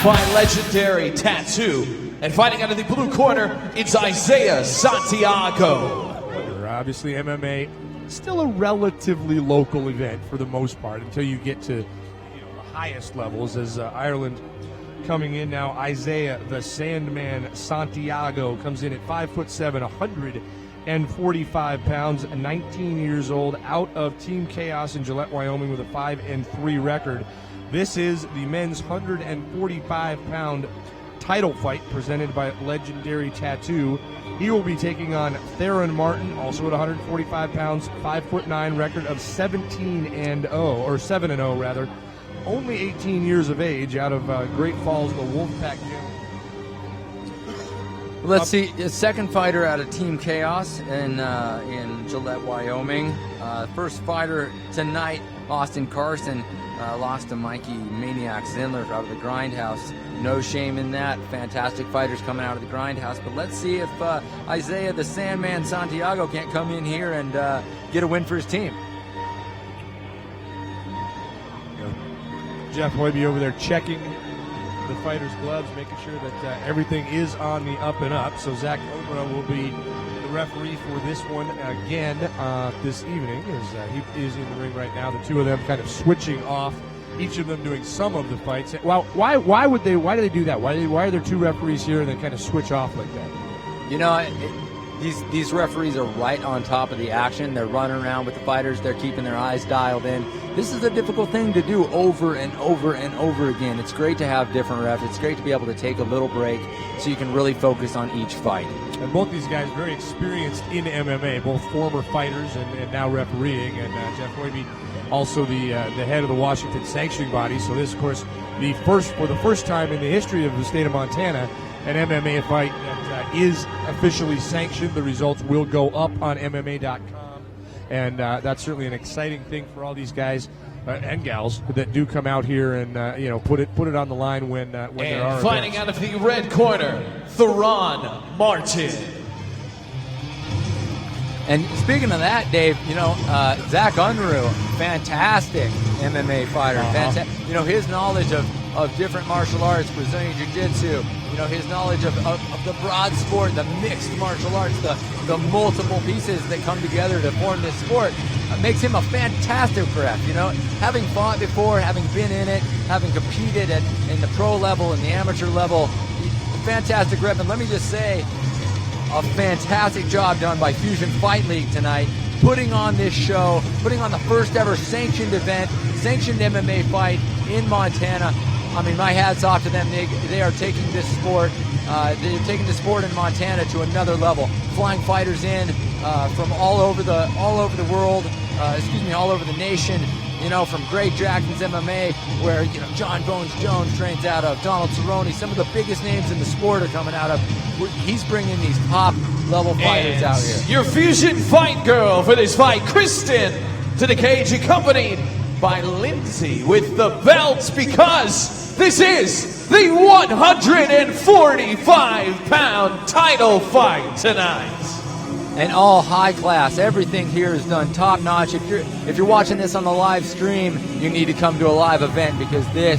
by Legendary Tattoo. And fighting out of the blue corner, it's Isaiah Santiago. Obviously, MMA still a relatively local event for the most part until you get to the highest levels. As Ireland coming in now, Isaiah the Sandman Santiago comes in at 5'7", 145 pounds, 19 years old, out of Team Chaos in Gillette, Wyoming, with a 5-3 record. This is the men's 145-pound title fight presented by Legendary Tattoo. He will be taking on Theron Martin, also at 145 pounds, 5'9", record of 7-0 rather. Only 18 years of age, out of Great Falls, the Wolfpack Gym. Let's see, a second fighter out of Team Chaos in Gillette, Wyoming. First fighter tonight, Austin Carson, lost to Mikey Maniac Zindler out of the Grindhouse. No shame in that. Fantastic fighters coming out of the Grindhouse. But let's see if Isaiah the Sandman Santiago can't come in here and get a win for his team. Jeff Hoiby over there checking the fighters' gloves, making sure that everything is on the up and up. So Zach Obra will be the referee for this one again this evening, as he is in the ring right now. The two of them kind of switching off, each of them doing some of the fights. Well, why do they do that? Why are there two referees here and then kind of switch off like that? You know, these referees are right on top of the action. They're running around with the fighters. They're keeping their eyes dialed in. This is a difficult thing to do over and over and over again. It's great to have different refs. It's great to be able to take a little break so you can really focus on each fight. And both these guys very experienced in MMA, both former fighters and now refereeing. And Jeff Hoiby, also the head of the Washington sanctioning body. So this, of course, for the first time in the history of the state of Montana, an MMA fight that is officially sanctioned. The results will go up on MMA.com, and that's certainly an exciting thing for all these guys and gals that do come out here and put it on the line when there are fighting events. out of the red corner, Theron Martin. And speaking of that, Dave, Zach Unruh, fantastic MMA fighter. His knowledge of different martial arts, Brazilian Jiu-Jitsu, his knowledge of the broad sport, the mixed martial arts, the multiple pieces that come together to form this sport, makes him a fantastic ref. Having fought before, having been in it, having competed in the pro level and the amateur level, fantastic ref. And let me just say, a fantastic job done by Fusion Fight League tonight, putting on this show, putting on the first ever sanctioned event, sanctioned MMA fight in Montana. I mean, my hat's off to them. They are taking this sport, in Montana to another level. Flying fighters in from all over the world, all over the nation. From Greg Jackson's MMA, where John Bones Jones trains out of, Donald Cerrone, some of the biggest names in the sport are coming out of. He's bringing these top level fighters out here. Your Fusion Fight Girl for this fight, Kristen, to the cage, accompanied by Lindsay with the belts, because this is the 145-pound title fight tonight. And all high class. Everything here is done top notch. If you're watching this on the live stream, you need to come to a live event, because they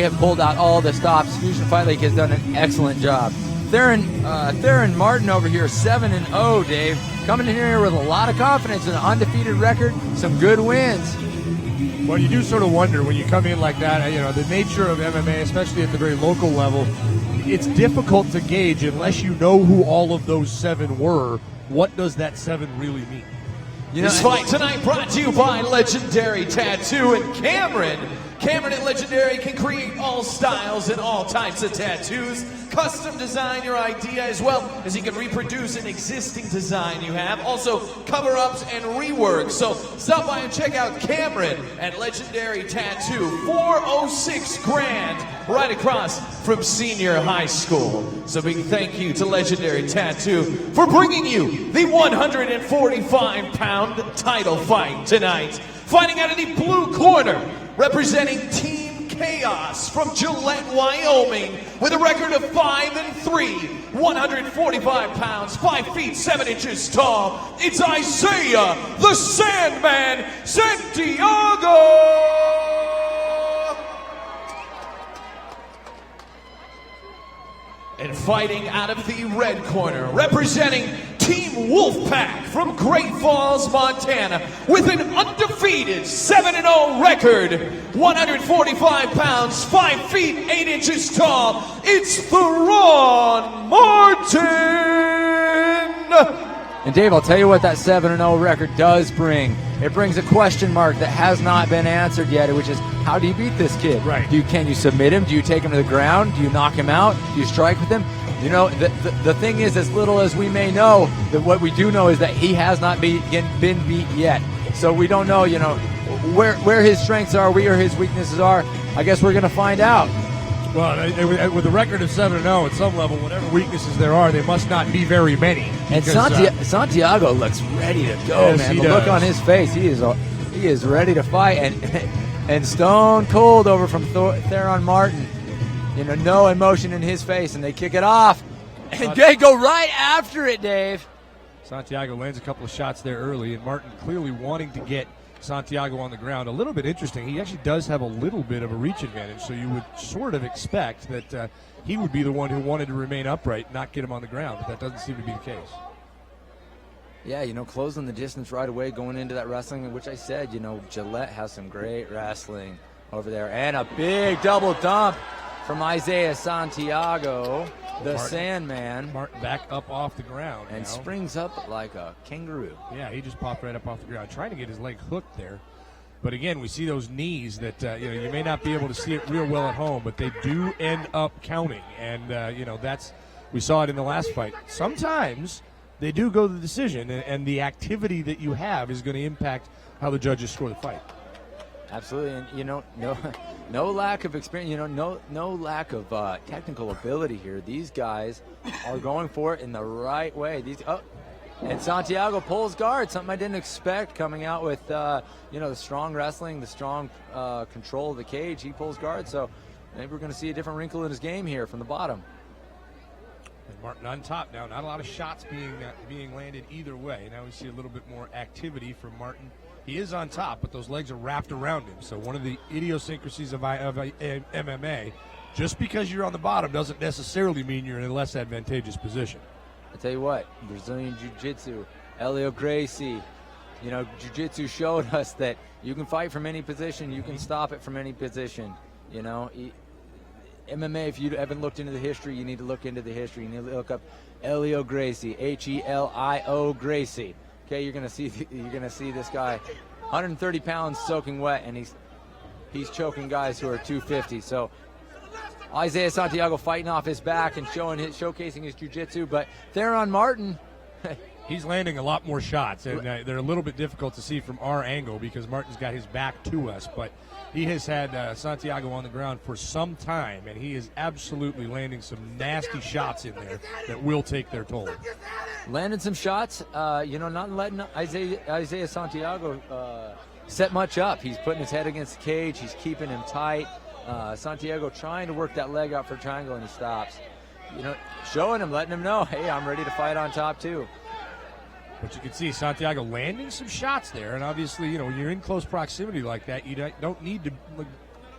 have pulled out all the stops. Fusion Fight League has done an excellent job. Theron Martin over here, 7-0, Dave. Coming in here with a lot of confidence, an undefeated record, some good wins. Well, you do sort of wonder when you come in like that, the nature of MMA, especially at the very local level, it's difficult to gauge unless you know who all of those 7 were. What does that 7 really mean? This fight tonight brought to you by Legendary Tattoo and Cameron. Cameron at Legendary can create all styles and all types of tattoos. Custom design your idea, as well as you can reproduce an existing design you have. Also, cover-ups and rework. So stop by and check out Cameron at Legendary Tattoo, 406 Grand, right across from Senior High School. So big thank you to Legendary Tattoo for bringing you the 145-pound title fight tonight. Fighting out of the blue corner, representing Team Chaos from Gillette, Wyoming, with a record of 5-3, 145 pounds, 5 feet 7 inches tall. It's Isaiah the Sandman Santiago. And fighting out of the red corner, representing Team Wolfpack from Great Falls, Montana, with an undefeated 7-0 record, 145 pounds, 5 feet 8 inches tall, it's Theron Martin! And Dave, I'll tell you what that 7-0 record does bring. It brings a question mark that has not been answered yet, which is, how do you beat this kid? Right. Can you submit him? Do you take him to the ground? Do you knock him out? Do you strike with him? You know, the thing is, as little as we may know, that what we do know is that he has not been beat yet. So we don't know, you know, where his strengths are, where his weaknesses are. I guess we're going to find out. Well, with a record of 7-0, at some level, whatever weaknesses there are, they must not be very many. And Santiago looks ready to go, yes, man. The look on his face, he is ready to fight, and stone cold over from Theron Martin. You know, no emotion in his face, and they kick it off, and they go right after it, Dave. Santiago lands a couple of shots there early, and Martin clearly wanting to get Santiago on the ground. A little bit interesting. He actually does have a little bit of a reach advantage, so you would sort of expect that he would be the one who wanted to remain upright, not get him on the ground, but that doesn't seem to be the case. Yeah, you know, closing the distance right away, going into that wrestling, which I said, you know, Gillette has some great wrestling over there. And a big double dump from Isaiah Santiago, the Sandman. Martin back up off the ground and now. Springs up like a kangaroo. Yeah, he just popped right up off the ground, trying to get his leg hooked there. But again, we see those knees that you know, you may not be able to see it real well at home, but they do end up counting. And you know, we saw it in the last fight. Sometimes they do go to the decision, and the activity that you have is going to impact how the judges score the fight. Absolutely, and you know, no lack of experience. You know, no lack of technical ability here. These guys are going for it in the right way. And Santiago pulls guard, something I didn't expect coming out with you know, the strong wrestling, the strong control of the cage. He pulls guard, so maybe we're going to see a different wrinkle in his game here from the bottom. And Martin on top now. Not a lot of shots being landed either way. Now we see a little bit more activity from Martin. He is on top, but those legs are wrapped around him. So one of the idiosyncrasies of MMA, just because you're on the bottom doesn't necessarily mean you're in a less advantageous position. I tell you what, Brazilian Jiu-Jitsu, Helio Gracie, you know, Jiu-Jitsu showed us that you can fight from any position, you can stop it from any position. You know, MMA, if you haven't looked into the history, you need to look into the history. You need to look up Helio Gracie, Helio Gracie. Okay, you're gonna see this guy, 130 pounds soaking wet, and he's choking guys who are 250. So Isaiah Santiago fighting off his back and showcasing his jiu-jitsu, but Theron Martin, he's landing a lot more shots, and they're a little bit difficult to see from our angle because Martin's got his back to us, but he has had Santiago on the ground for some time, and he is absolutely landing some nasty shots in there that will take their toll. Landing some shots, you know, not letting Isaiah Santiago set much up. He's putting his head against the cage. He's keeping him tight. Santiago trying to work that leg out for triangle, and he stops. You know, showing him, letting him know, hey, I'm ready to fight on top too. But you can see Santiago landing some shots there, and obviously, you know, when you're in close proximity like that, you don't need to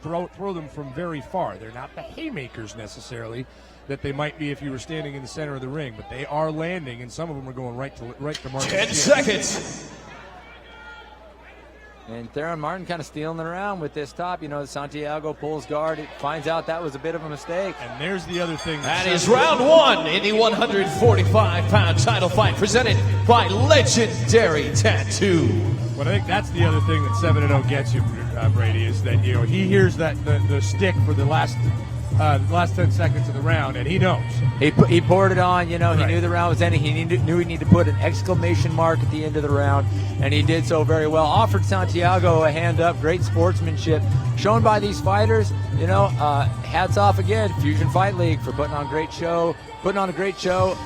throw them from very far. They're not the haymakers necessarily that they might be if you were standing in the center of the ring, but they are landing, and some of them are going right to Martin. 10 seconds. And Theron Martin kind of stealing around with this top. You know, Santiago pulls guard. It finds out that was a bit of a mistake. And there's the other thing. That is round one in the 145-pound title fight presented by Legendary Tattoo. But I think that's the other thing that 7-0 gets you, Brady, is that, you know, he hears that the stick for the last 10 seconds of the round, and he knows. He poured it on, you know, he Right. knew the round was ending. He knew he needed to put an exclamation mark at the end of the round, and he did so very well. Offered Santiago a hand up, great sportsmanship shown by these fighters. You know, hats off again, Fusion Fight League, for putting on a great show,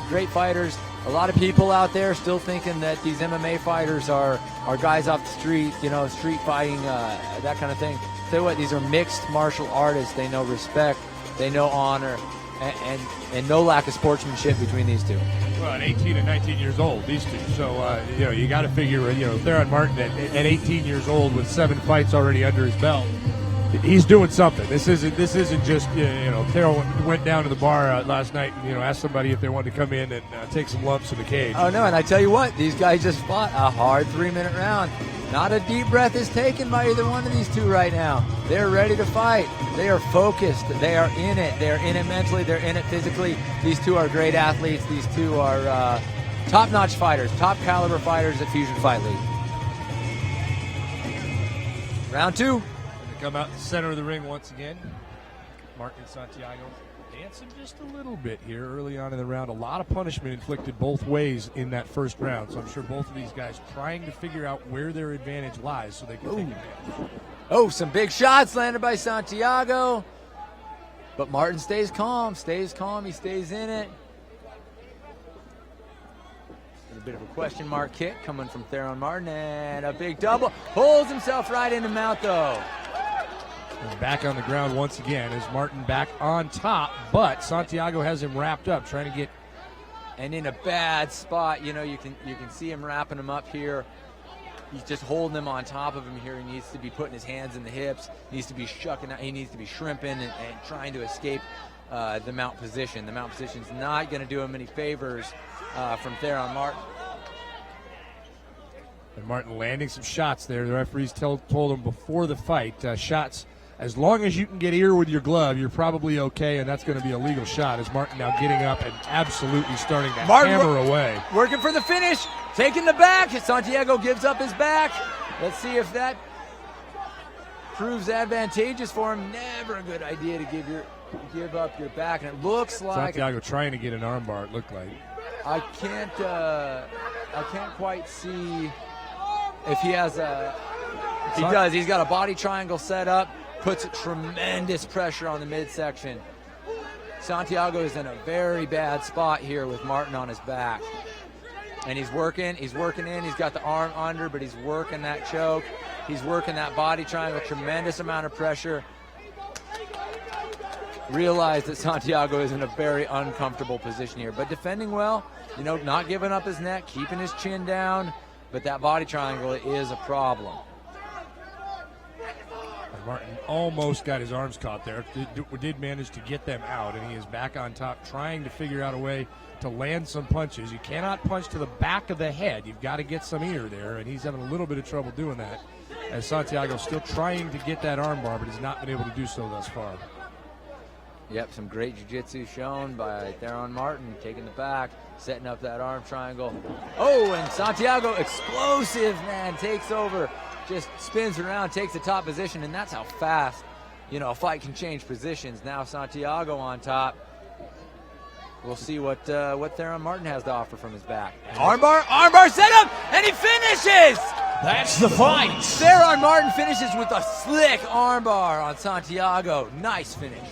great fighters. A lot of people out there still thinking that these MMA fighters are guys off the street, you know, street fighting, that kind of thing. Tell you what, these are mixed martial artists. They know respect, they know honor, and no lack of sportsmanship between these two. Well, at 18 and 19 years old, these two. So, you know, you got to figure, you know, Theron Martin at 18 years old with 7 fights already under his belt, He's doing something. This isn't just, Theron went down to the bar last night and, asked somebody if they wanted to come in and take some lumps in the cage. Oh, no, and I tell you what, these guys just fought a hard 3-minute round. Not a deep breath is taken by either one of these two right now. They're ready to fight. They are focused. They are in it. They're in it mentally. They're in it physically. These two are great athletes. These two are top-notch fighters, top-caliber fighters at Fusion Fight League. Round 2. Come out the center of the ring once again. Martin Santiago dancing just a little bit here early on in the round. A lot of punishment inflicted both ways in that first round. So I'm sure both of these guys trying to figure out where their advantage lies so they can take advantage. Oh, some big shots landed by Santiago. But Martin stays calm. He stays in it. A bit of a question mark kick coming from Theron Martin, and a big double. Pulls himself right in the mouth, though. And back on the ground once again is Martin back on top, but Santiago has him wrapped up, trying to get. And in a bad spot, you can see him wrapping him up here. He's just holding him on top of him here. He needs to be putting his hands in the hips. He needs to be shucking out. He needs to be shrimping and trying to escape the mount position. The mount position's not going to do him any favors from Theron Martin. And Martin landing some shots there. The referees told him before the fight, shots, as long as you can get ear with your glove, you're probably okay, and that's going to be a legal shot. As Martin now getting up and absolutely starting to hammer away. Working for the finish, taking the back. Santiago gives up his back. Let's see if that proves advantageous for him. Never a good idea to give up your back, and it looks like Santiago trying to get an armbar. It looked like. I can't quite see if he has a. He does. He's got a body triangle set up. Puts tremendous pressure on the midsection. Santiago is in a very bad spot here with Martin on his back. And he's working in. He's got the arm under, but he's working that choke. He's working that body triangle. Tremendous amount of pressure. Realize that Santiago is in a very uncomfortable position here, but defending well, not giving up his neck, keeping his chin down, but that body triangle is a problem. Martin almost got his arms caught there. Did manage to get them out, and he is back on top trying to figure out a way to land some punches. You cannot punch to the back of the head. You've got to get some ear there, and he's having a little bit of trouble doing that, as Santiago's still trying to get that armbar, but he's not been able to do so thus far. Yep, some great jiu-jitsu shown by Theron Martin, taking the back, setting up that arm triangle. Oh, and Santiago, explosive, man, takes over. Just spins around, takes the top position, and that's how fast, a fight can change positions. Now Santiago on top. We'll see what Theron Martin has to offer from his back. Armbar set up, and he finishes! That's the fight. Theron Martin finishes with a slick armbar on Santiago. Nice finish.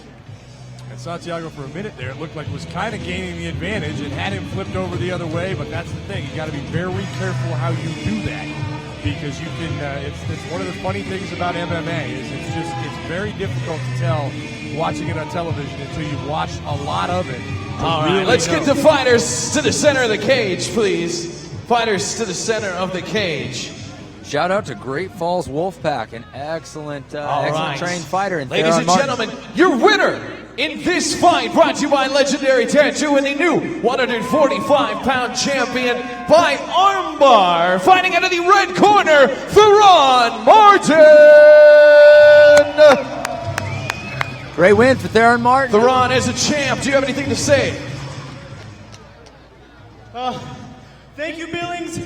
And Santiago, for a minute there, it looked like was kind of gaining the advantage and had him flipped over the other way, but that's the thing. You got to be very careful how you do that. Because you can, it's one of the funny things about MMA is it's very difficult to tell watching it on television until you've watched a lot of it. All right, let's get the fighters to the center of the cage, please. Fighters to the center of the cage. Shout out to Great Falls Wolfpack, an excellent trained fighter. And ladies and gentlemen, your winner in this fight, brought to you by Legendary Tattoo and the new 145-pound champion by armbar, fighting out of the red corner, Theron Martin. Great win for Theron Martin. Theron, as a champ, do you have anything to say? Thank you, Billings.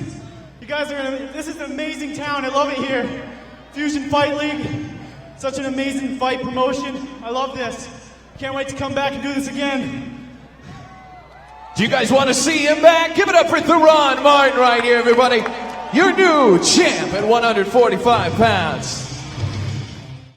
You guys this is an amazing town. I love it here. Fusion Fight League, such an amazing fight promotion. I love this. Can't wait to come back and do this again. Do you guys want to see him back? Give it up for Theron Martin right here, everybody. Your new champ at 145 pounds.